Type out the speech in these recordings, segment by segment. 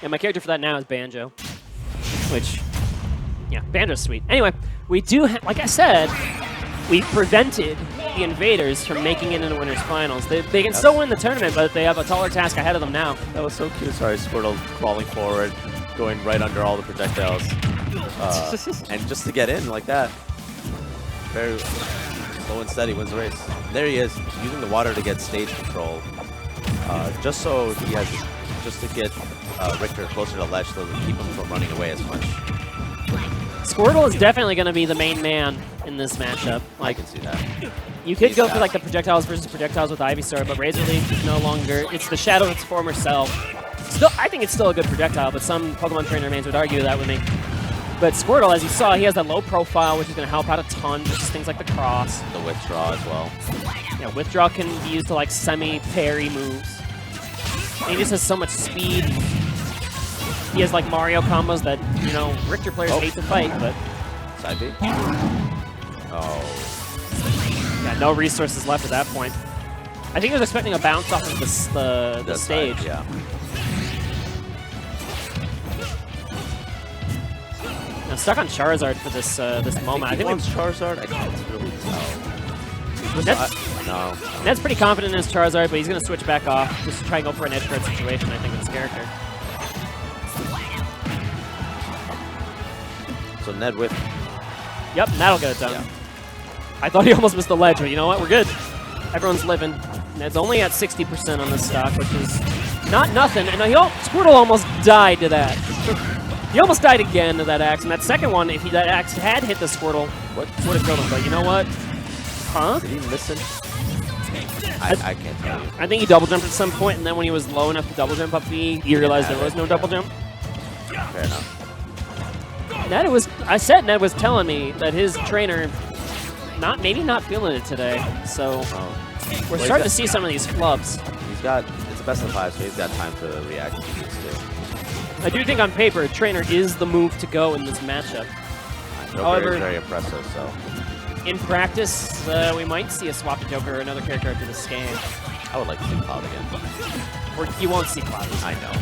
And my character for that now is Banjo, which, yeah, Banjo's sweet. Anyway, we do, like I said, we prevented the Invaders from making it into Winners Finals. They can still win the tournament, but they have a taller task ahead of them now. That was so cute. Sorry, Squirtle crawling forward, going right under all the projectiles. And just to get in like that, very slow and steady wins the race. There he is, using the water to get stage control. Just so he has, just to get Richter closer to the ledge so to keep him from running away as much. Squirtle is definitely going to be the main man in this matchup. Like, I can see that. You could go for like the projectiles versus projectiles with Ivysaur, but Razor Leaf is no longer. It's the shadow of its former self. Still, I think it's still a good projectile, but some Pokemon trainer mains would argue that with me. But Squirtle, as you saw, he has that low profile, which is going to help out a ton, just things like the cross. The withdraw as well. Yeah, withdraw can be used to like semi-parry moves. And he just has so much speed. He has like Mario combos that, you know, Richter players hate to fight, but... Side B? Oh. Yeah, no resources left at that point. I think he was expecting a bounce off of the stage. Side, yeah. I'm stuck on Charizard for this this moment. I think he wants Charizard. I can't really tell. No. Ned's pretty confident in his Charizard, but he's going to switch back off just to try and go for an edge guard situation, I think, with his character. So Ned with... Yep, that'll get it done. Yeah. I thought he almost missed the ledge, but you know what? We're good. Everyone's living. Ned's only at 60% on this stock, which is not nothing. And Squirtle almost died to that. He almost died again to that axe. And that second one, if that axe had hit the Squirtle, would have killed him. But you know what? Huh? Did he miss him? I can't tell you. I think he double jumped at some point, and then when he was low enough to double jump up B, he realized there was no double jump. Fair enough. I said Ned was telling me that his trainer maybe not feeling it today. So we're starting to see some of these flubs. It's a best of 5, so he's got time to react if he needs to. I do think on paper, trainer is the move to go in this matchup. Joker is very impressive, so. In practice, we might see a swap to Joker or another character after the scan. I would like to see Cloud again. Or you won't see Cloud. I know.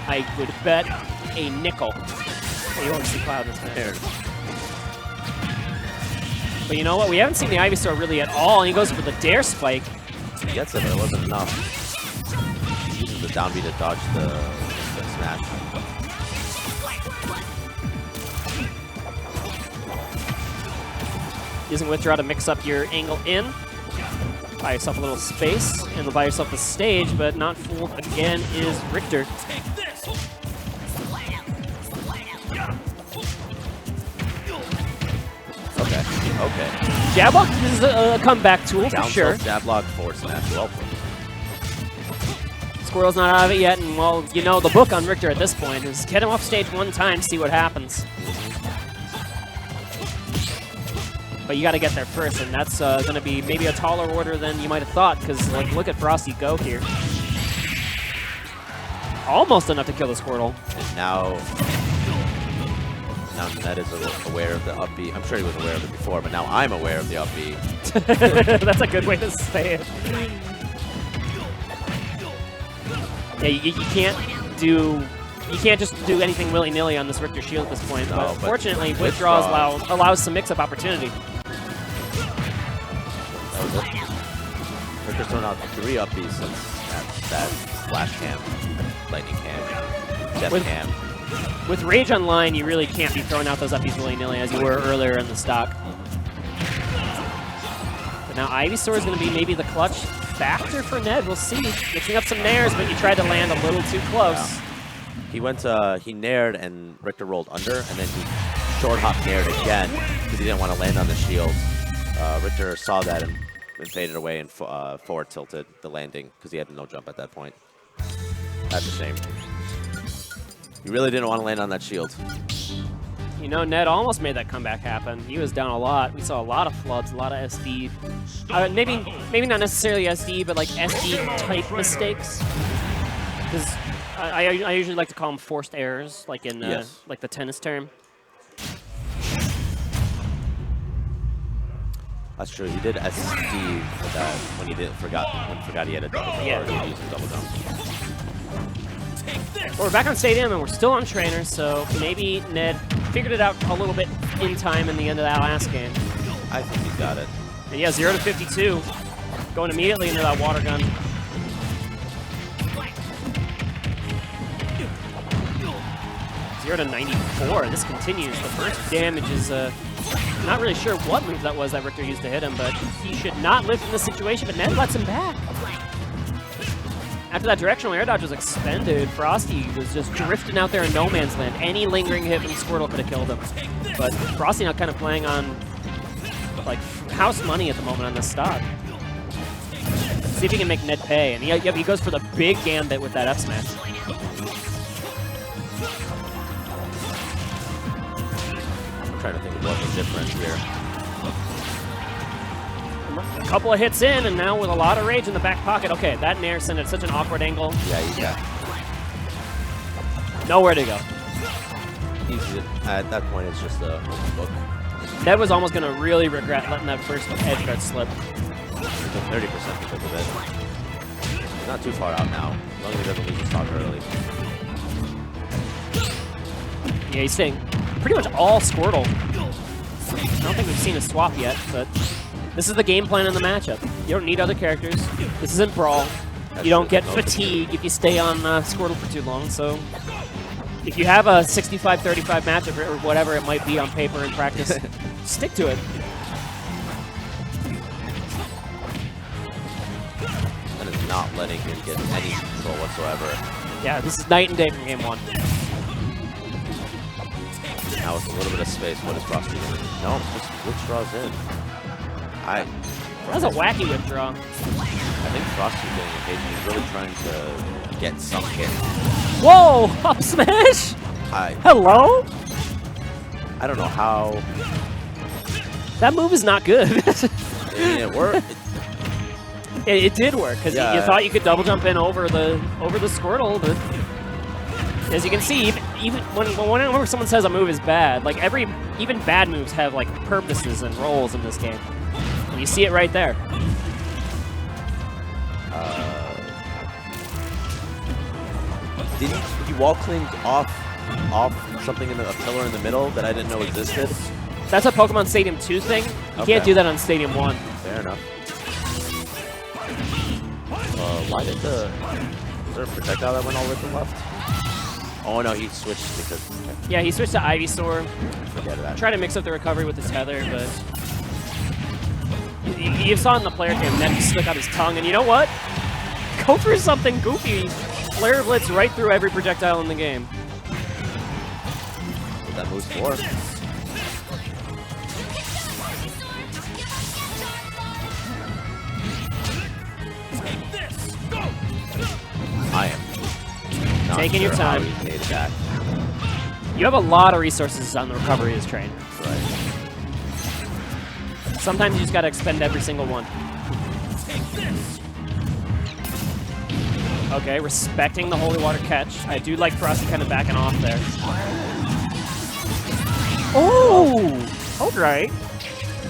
I would bet a nickel that you won't see Cloud this match. But you know what? We haven't seen the Ivysaur really at all, and he goes for the Dare Spike. He gets it, but it wasn't enough. He uses the down B to dodge the smash. Using Withdraw to mix up your angle in. Buy yourself a little space, and will buy yourself the stage, but not fooled again is Richter. Okay. Jab block is a comeback tool for sure. Jab block, forward smash, well played. Squirrel's not out of it yet, and well, you know, the book on Richter at this point is get him off stage one time, see what happens. But you got to get there first, and that's going to be maybe a taller order than you might have thought, because like, look at Frosty go here. Almost enough to kill the Squirtle. And now Ned is aware of the up B. I'm sure he was aware of it before, but now I'm aware of the up B. That's a good way to say it. Yeah, you can't just do anything willy-nilly on this Richter shield at this point. No, but fortunately, withdraws allows some mix-up opportunity. That was it. Richter's thrown out 3 up Bs since that Flash Cam, Lightning Cam, Death Cam. With Rage Online, you really can't be throwing out those uppies willy-nilly as you were earlier in the stock. But now Ivysaur is going to be maybe the clutch factor for Ned. We'll see. Mixing up some nairs, but you tried to land a little too close. Yeah. He went, he nared and Richter rolled under, and then he short hop nared again because he didn't want to land on the shield. Richter saw that and faded away and forward tilted the landing because he had no jump at that point. That's a shame. He really didn't want to land on that shield. You know, Ned almost made that comeback happen. He was down a lot. We saw a lot of flubs, a lot of SD. Maybe not necessarily SD, but like SD-type mistakes. Because I usually like to call them forced errors, like in like the tennis term. That's true. He did SD with that when he forgot he had a double jump. Yeah. Or he used a double jump. But we're back on Stadium, and we're still on Trainer, so maybe Ned figured it out a little bit in time in the end of that last game. I think he's got it. And yeah, 0 to 52. Going immediately into that water gun. 0 to 94. This continues. The first damage is, not really sure what move that was that Richter used to hit him, but he should not live from this situation, but Ned lets him back. After that directional air dodge was expended, Frosty was just drifting out there in no man's land. Any lingering hit from Squirtle could have killed him. But Frosty now kind of playing on, like, house money at the moment on this stock. See if he can make Ned pay. And he goes for the big gambit with that F smash. I'm trying to think of what's different here. A couple of hits in, and now with a lot of rage in the back pocket. Okay, that Nair sent at such an awkward angle. Yeah. Nowhere to go. At that point, it's just a book. Ned was almost going to really regret letting that first edge guard slip. He took 30% because of it. He's not too far out now, as long as he doesn't lose his stock early. Yeah, he's staying pretty much all Squirtle. I don't think we've seen a swap yet, but this is the game plan in the matchup. You don't need other characters. This isn't Brawl. You don't get fatigue if you stay on Squirtle for too long, so if you have a 65-35 matchup or whatever it might be on paper in practice, stick to it. That is not letting him get any control whatsoever. Yeah, this is night and day from game one. Now with a little bit of space, what is Frosty doing? No, just withdraws in. That's a wacky withdraw. I think Frosty's getting impatient. He's really trying to get some hit. Whoa! Up smash? Hello? I don't know how. That move is not good. It worked. It did work, because you thought you could double jump in over the Squirtle, but as you can see, even whenever someone says a move is bad, like even bad moves have like purposes and roles in this game. And you see it right there. Did he wall cling off something in a pillar in the middle that I didn't know existed? That's a Pokemon Stadium 2 thing. You can't do that on Stadium 1. Fair enough. Why did was there a projectile that went all the way to the left? Oh no, he switched because... Yeah, he switched to Ivysaur. Forget that. Try to mix up the recovery with the tether, but... You saw in the player cam, Ned stick out his tongue, and you know what? Go for something goofy. Flare Blitz right through every projectile in the game. What that moves for? I am not taking your time. How he made that. You have a lot of resources on the recovery as train. Right. Sometimes you just gotta expend every single one. Okay, respecting the Holy Water catch. I do like Frosty kind of backing off there. Oh! Alright.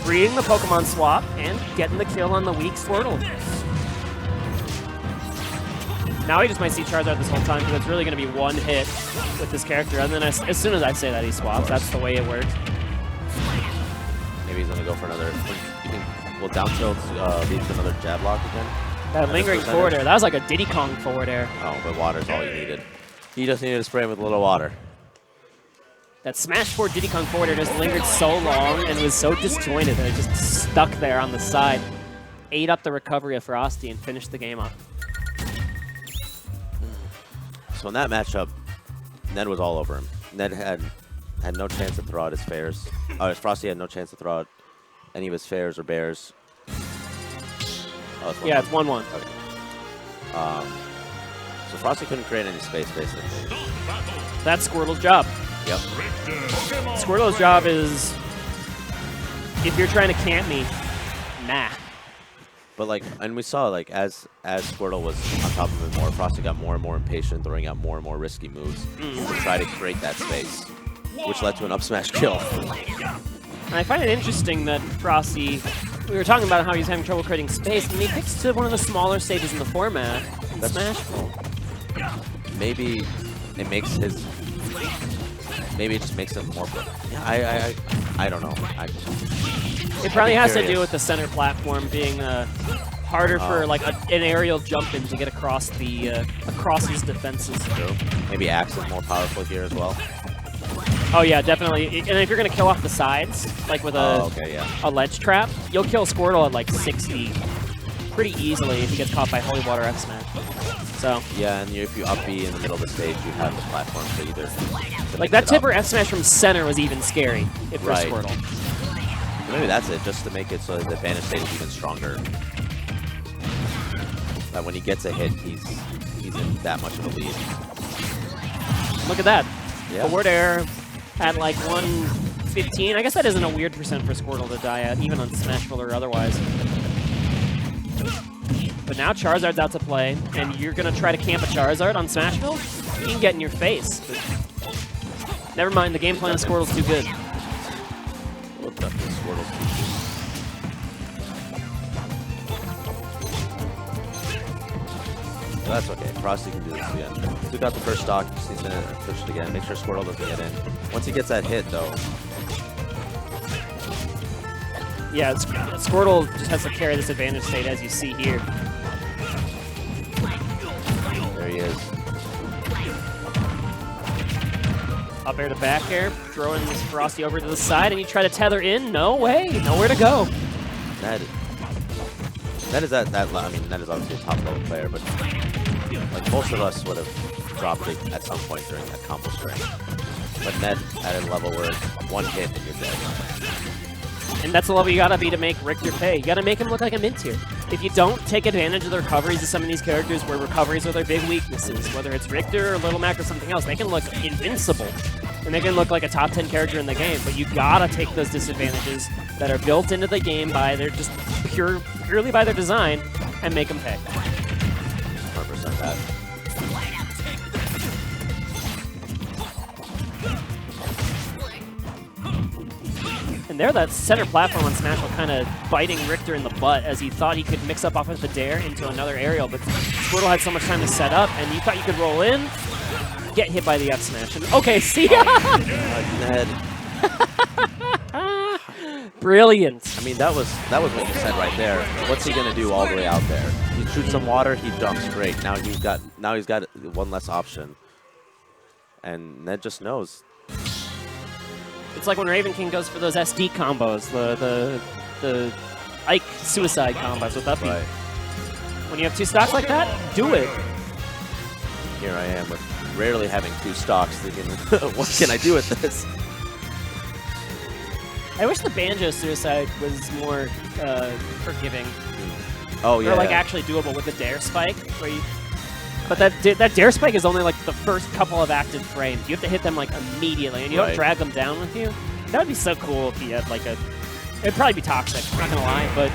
Freeing the Pokemon swap and getting the kill on the weak Squirtle. Now he just might see Charizard this whole time because it's really going to be one hit with this character. And then as soon as I say that, he swaps. That's the way it works. Maybe he's going to go for another... You think, will down tilt lead to another jab lock again? That lingering forward air. That was like a Diddy Kong forward air. Oh, but water's all you needed. He just needed to spray him with a little water. That Smash 4 Diddy Kong forward air just lingered so long and was so disjointed that it just stuck there on the side. Ate up the recovery of Frosty and finished the game up. So in that matchup, Ned was all over him. Ned had no chance to throw out his fairs. Frosty had no chance to throw out any of his fairs or bears. Oh, it's 1-1. Yeah, it's 1-1. Okay. So Frosty couldn't create any space, basically. That's Squirtle's job. Yep. Squirtle's job is, if you're trying to camp me, nah. But like, and we saw like as Squirtle was on top of him more, Frosty got more and more impatient, throwing out more and more risky moves to try to create that space, which led to an up smash kill. And I find it interesting that Frosty, we were talking about how he's having trouble creating space, and he picks to one of the smaller stages in the format, in Smash. Maybe it makes his. Maybe it just makes him more. Yeah, I don't know. It probably has to do with the center platform being harder for like an aerial jump in to get across the across his defenses. True. Maybe Axe is more powerful here as well. Oh yeah, definitely. And if you're gonna kill off the sides, like with a ledge trap, you'll kill Squirtle at like 60 pretty easily if he gets caught by Holy Water F smash. So yeah, and if you up B in the middle of the stage, you have the platform to either. Like that tipper F smash from center was even scary for Squirtle. Maybe that's it, just to make it so the advantage state is even stronger. That when he gets a hit, he's in that much of a lead. Look at that. Yeah. Forward air at like 115. I guess that isn't a weird percent for Squirtle to die at, even on Smashville or otherwise. But now Charizard's out to play, and you're going to try to camp a Charizard on Smashville? He can get in your face. But never mind, the game plan of Squirtle's too good. That's okay. Frosty can do this again. Took out the first stock, just needs to push it again. Make sure Squirtle doesn't get in. Once he gets that hit, though. Yeah, Squirtle just has to carry this advantage state, as you see here. There he is. Up air to back air, throwing this Frosty over to the side, and you try to tether in. No way, nowhere to go. That is that I mean, that is obviously a top level player, but like most of us would have dropped it at some point during that combo string. But Ned at a level where one hit and you're dead. And that's the level you gotta be to make Richter pay. You gotta make him look like a mid tier. If you don't take advantage of the recoveries of some of these characters where recoveries are their big weaknesses, whether it's Richter or Little Mac or something else, they can look invincible. And they can look like a top 10 character in the game, but you gotta take those disadvantages that are built into the game by their just purely by their design and make them pay. 100% that. And there, that center platform on Smash was kind of biting Richter in the butt as he thought he could mix up off of the dare into another aerial, but Squirtle had so much time to set up, and you thought you could roll in, get hit by the F smash. And okay, see ya! Ned. Brilliant. I mean, that was what you said right there. What's he gonna do all the way out there? He shoots some water, he jumps great. Now he's got one less option, and Ned just knows. It's like when Raven King goes for those SD combos, the Ike suicide combos with Uppy. Right. When you have two stocks like that, do it. Here I am with rarely having two stocks, thinking, what can I do with this? I wish the Banjo suicide was more forgiving. Oh yeah. Or like actually doable with the dare spike, where you. But that dare spike is only like the first couple of active frames. You have to hit them like immediately, and you don't drag them down with you. That would be so cool if you had like a. It'd probably be toxic. I'm not gonna lie, but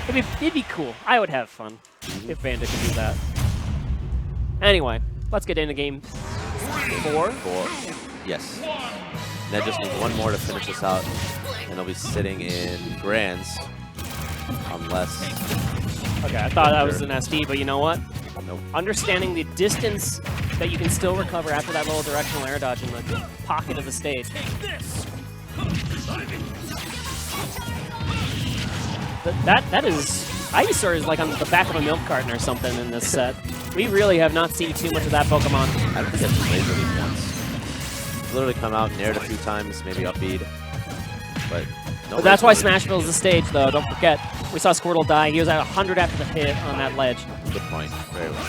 it'd be cool. I would have fun if Vanda could do that. Anyway, let's get into game 4. Yes. Ned just needs one more to finish this out, and he'll be sitting in Grands, unless. Okay, I thought that was an SD, but you know what? Nope. Understanding the distance that you can still recover after that little directional air dodge in the pocket of the stage. That is... Ivysaur is like on the back of a milk carton or something in this set. We really have not seen too much of that Pokemon. I don't think it's played really once. It's literally come out, nared a few times, maybe upbeat. But that's why Smashville is the stage, though. Don't forget. We saw Squirtle die. He was at 100 after the hit on that ledge. Good point. Very well.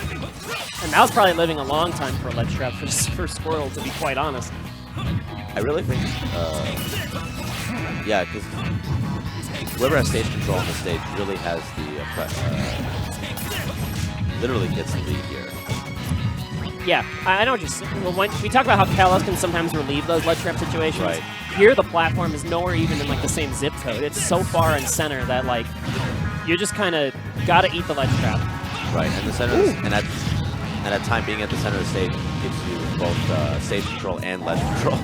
And that was probably living a long time for a ledge trap for Squirtle, to be quite honest. I really think, yeah, because whoever has stage control on the stage really has the, literally gets the lead here. Yeah, I know what you're saying. Well, when we talk about how Kalos can sometimes relieve those ledge trap situations. Right. Here, the platform is nowhere even in like the same zip code. It's so far in center that like you just kind of gotta eat the ledge trap. Right, and the center, and at time being at the center of the stage gives you both stage control and ledge control.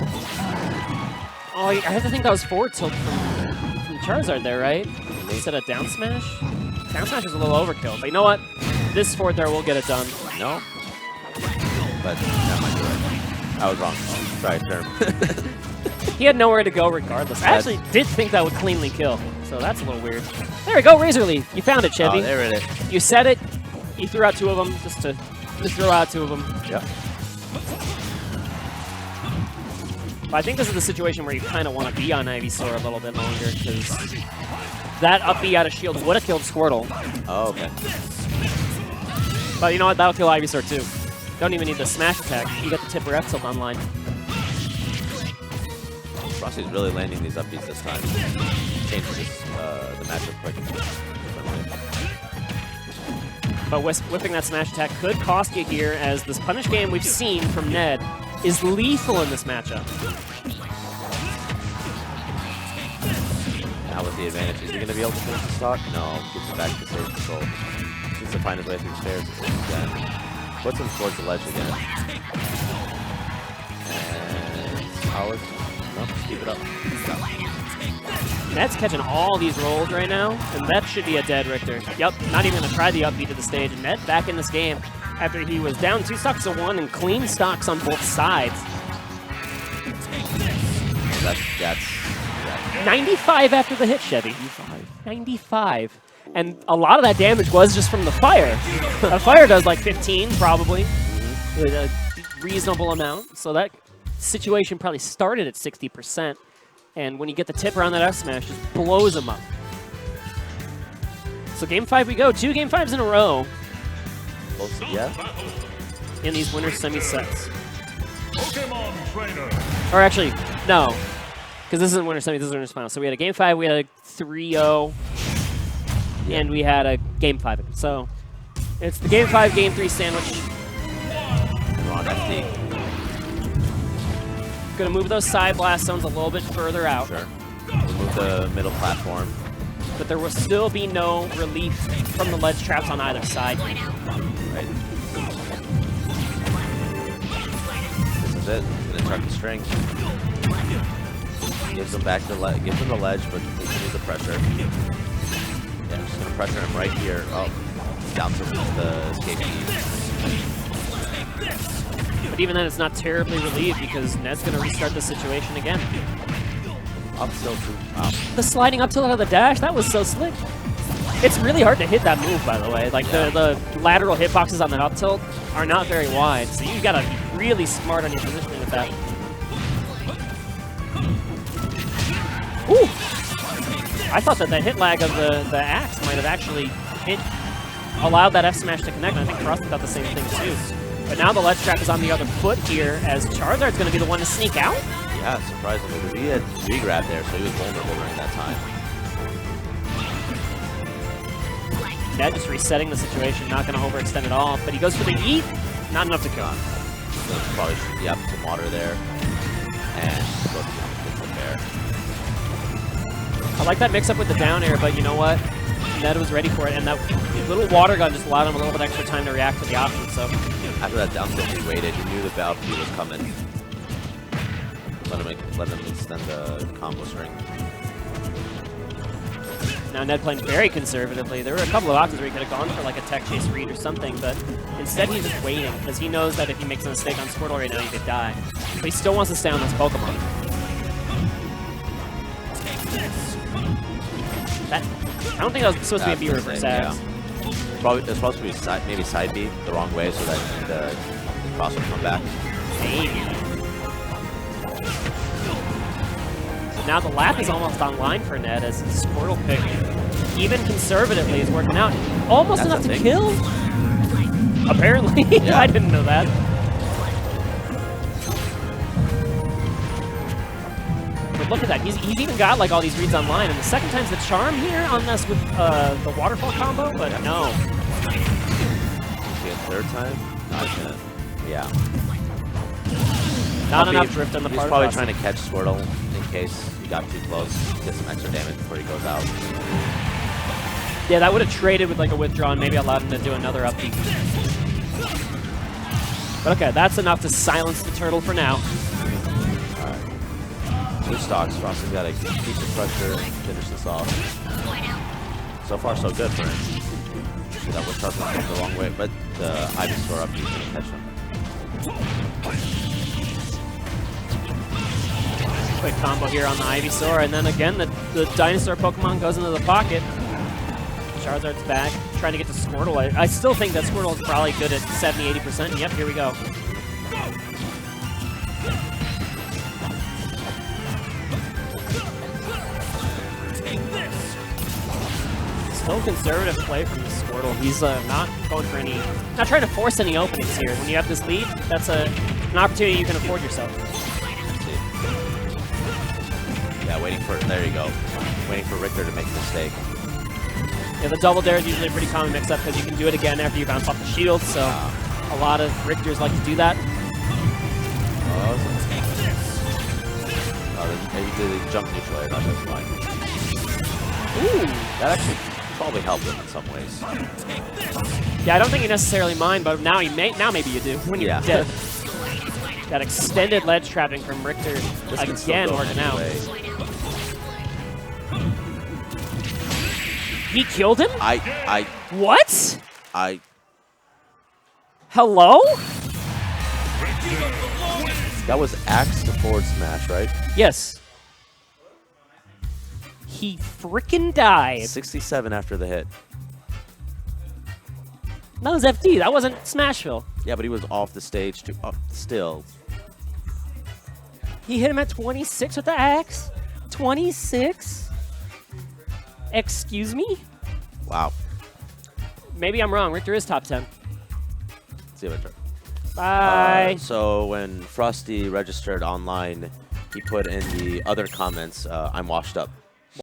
Oh, I have to think that was forward tilt from Charizard there, right? Instead of down smash. Down smash is a little overkill, but you know what? This forward there will get it done. No. but that might be right. I was wrong. Sorry, term. He had nowhere to go regardless. I actually did think that would cleanly kill, so that's a little weird. There we go, Razor Leaf. You found it, Chevy. Oh, there it is. You said it. You threw out 2 of them just to throw out 2 of them. Yep. But I think this is the situation where you kind of want to be on Ivysaur a little bit longer, because that up B out of shield would have killed Squirtle. Oh, okay. But you know what? That'll kill Ivysaur too. Don't even need the smash attack. You got the Tipper F tilt online. Frosty's really landing these up Bs this time. Changes the matchup quick. But whipping that smash attack could cost you here, as this punish game we've seen from Ned is lethal in this matchup. Now with the advantage, is he going to be able to finish the stock? No, gets it back to save control. Needs to find his way through the stairs again. Puts him towards the ledge again. And Howard, no, keep it up. Ned's catching all these rolls right now, and that should be a dead Richter. Yep, not even going to try the up B to the stage, and Ned back in this game after he was down 2 stocks to 1 and clean stocks on both sides. That's 95 after the hit, Chevy. 95. And a lot of that damage was just from the fire. The fire does like 15, probably. A reasonable amount. So that situation probably started at 60%. And when you get the tip around that F smash, just blows them up. So game 5 we go. 2 game 5s in a row. Yeah. In these winner semi sets. Or actually, no. Because this isn't winner semi, this is winner's final. So we had a game 5, we had a 3-0. And we had a game 5. So it's the game 5, game 3 sandwich. Come on, FD. Gonna move those side blast zones a little bit further out. Sure. Remove the middle platform. But there will still be no relief from the ledge traps on either side. Right. This is it. Gonna chuck the string. Gives them back the gives them the ledge, but continues the pressure. Yeah, I'm just gonna pressure him right here. Oh, down to the escape key. But even then, it's not terribly relieved because Ned's going to restart the situation again. Up tilt. Wow. The sliding up tilt out of the dash, that was so slick. It's really hard to hit that move, by the way. Like, the lateral hitboxes on that up tilt are not very wide, so you got to be really smart on your positioning with that. Ooh! I thought that hit lag of the axe might have actually allowed that F smash to connect, and I think Frosty thought the same thing too. But now the ledge trap is on the other foot here, as Charizard's going to be the one to sneak out? Yeah, surprisingly, because he had re-grab there, so he was vulnerable during that time. Ned just resetting the situation, not going to overextend at all, but he goes for the yeet, not enough to go. Probably yep, some water there, and go to the bear. I like that mix-up with the down air, but you know what? Ned was ready for it, and that little water gun just allowed him a little bit extra time to react to the option, so... After that down tilt, he waited. He knew the Valve key was coming. Let him extend the combo string. Now Ned playing very conservatively. There were a couple of options where he could have gone for like a tech chase read or something, but instead he's just waiting, because he knows that if he makes a mistake on Squirtle right now, he could die. But he still wants to stay on this Pokemon. I don't think that was supposed to be a B reverse ads. Yeah. It's supposed to be maybe side B the wrong way so that the cross will come back. Maybe. So now the lap is almost online for Ned as his Squirtle pick, even conservatively, is working out. Almost enough to kill? Apparently. Yeah. I didn't know that. But look at that. He's even got like all these reads online, and the second time's the charm here on this with the waterfall combo, but no. See a third time? Not gonna. Yeah. Not enough drift on the part. He's probably trying to catch Squirtle in case he got too close. Get some extra damage before he goes out. Yeah, that would have traded with like a withdraw and maybe allowed him to do another upbeat. But okay, that's enough to silence the turtle for now. Two stocks. Frosty's got to keep the pressure and finish this off. So far, so good for him. That was starting to come the wrong way, but the Ivysaur up, he's going to catch him. quick combo here on the Ivysaur, and then again, the dinosaur Pokemon goes into the pocket. Charizard's back, trying to get to Squirtle. I still think that Squirtle is probably good at 70–80%. Yep, here we go. Still conservative play from the Squirtle. He's not going for any, not trying to force any openings here. When you have this lead, that's an opportunity you can afford yourself. Yeah, waiting for, there you go. Waiting for Richter to make a mistake. Yeah, the double dare is usually a pretty common mix-up because you can do it again after you bounce off the shield, so a lot of Richters like to do that. Oh, he did a jump neutral air, that's fine. Ooh! That actually probably helped him in some ways. Yeah, I don't think you necessarily mind, but now maybe you do when you're dead. That extended ledge trapping from Richter again working out. He killed him? What? Hello? That was axe to forward smash, right? Yes. He frickin' died. 67 after the hit. That was FD. That wasn't Smashville. Yeah, but he was off the stage too. Still. He hit him at 26 with the axe? 26? Excuse me? Wow. Maybe I'm wrong. Richter is top 10. See you later. Bye. So when Frosty registered online, he put in the other comments, I'm washed up.